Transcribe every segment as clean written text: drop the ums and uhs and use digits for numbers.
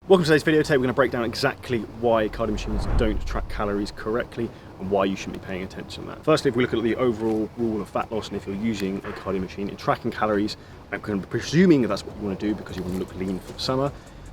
Welcome to today's video. Today we're going to break down exactly why cardio machines don't track calories correctly and why you shouldn't be paying attention to that. Firstly, if we look at the overall rule of fat loss, and if you're using a cardio machine in tracking calories, I'm going to be presuming that that's what you want to do because you want to look lean for the summer.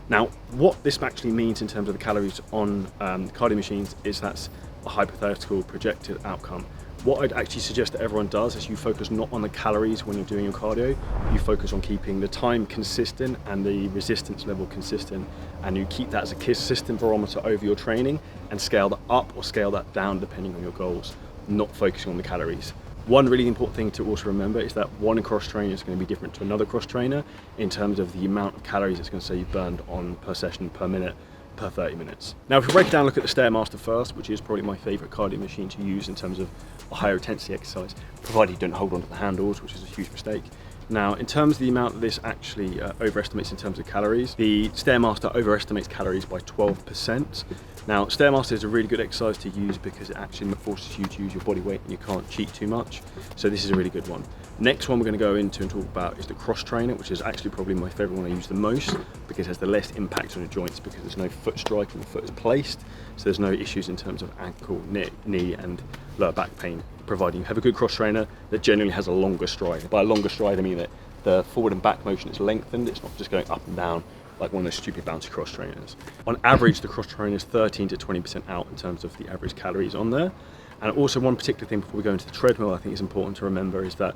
Now, what this actually means in terms of the calories on cardio machines is that's a hypothetical projected outcome. What I'd actually suggest that everyone does is you focus not on the calories when you're doing your cardio, you focus on keeping the time consistent and the resistance level consistent, and you keep that as a consistent barometer over your training and scale that up or scale that down depending on your goals, not focusing on the calories. One really important thing to also remember is that one cross trainer is going to be different to another cross trainer in terms of the amount of calories it's going to say you've burned on per session, per minute, per 30 minutes. Now, if we break it down, look at the Stairmaster first, which is probably my favorite cardio machine to use in terms of a higher intensity exercise, provided you don't hold onto the handles, which is a huge mistake. Now, in terms of the amount that this actually overestimates in terms of calories, the Stairmaster overestimates calories by 12%. Now, Stairmaster is a really good exercise to use because it actually forces you to use your body weight and you can't cheat too much. So this is a really good one. Next one we're going to go into and talk about is the cross trainer, which is actually probably my favorite one I use the most because it has the less impact on the joints because there's no foot strike and the foot is placed. So there's no issues in terms of ankle, knee and lower back pain, providing you have a good cross trainer that generally has a longer stride. By a longer stride, I mean that the forward and back motion is lengthened. It's not just going up and down like one of those stupid bouncy cross trainers. On average, the cross trainer is 13 to 20% out in terms of the average calories on there. And also one particular thing before we go into the treadmill I think is important to remember is that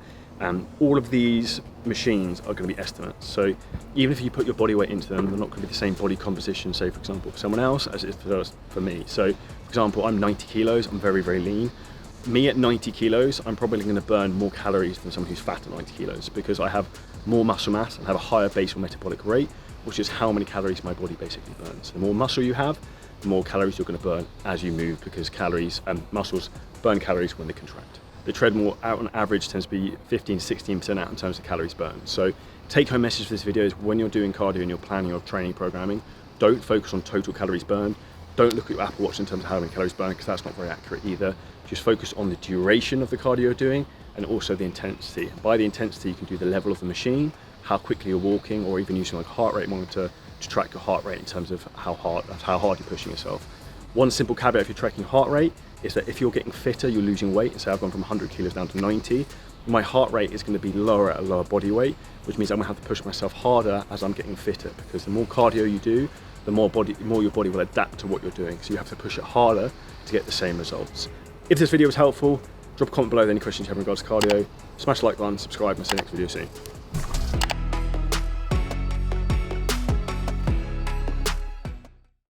all of these machines are going to be estimates. So even if you put your body weight into them, they're not going to be the same body composition, say for example, for someone else as it is for me. So for example, I'm 90 kilos, I'm very, very lean. Me at 90 kilos, I'm probably going to burn more calories than someone who's fat at 90 kilos because I have more muscle mass and have a higher basal metabolic rate, which is how many calories my body basically burns. The more muscle you have, the more calories you're going to burn as you move because muscles burn calories when they contract. The treadmill out on average tends to be 15-16% out in terms of calories burned. So take home message for this video is when you're doing cardio and you're planning your training programming, don't focus on total calories burned. Don't look at your Apple Watch in terms of how many calories burned because that's not very accurate either. Just focus on the duration of the cardio you're doing and also the intensity. By the intensity, you can do the level of the machine, how quickly you're walking, or even using like a heart rate monitor to track your heart rate in terms of how hard you're pushing yourself. One simple caveat if you're tracking heart rate is that if you're getting fitter, you're losing weight. So I've gone from 100 kilos down to 90. My heart rate is going to be lower at a lower body weight, which means I'm going to have to push myself harder as I'm getting fitter because the more cardio you do, the more your body will adapt to what you're doing. So you have to push it harder to get the same results. If this video was helpful, drop a comment below with any questions you have in regards to cardio. Smash the like button, subscribe, and I'll see you next video soon.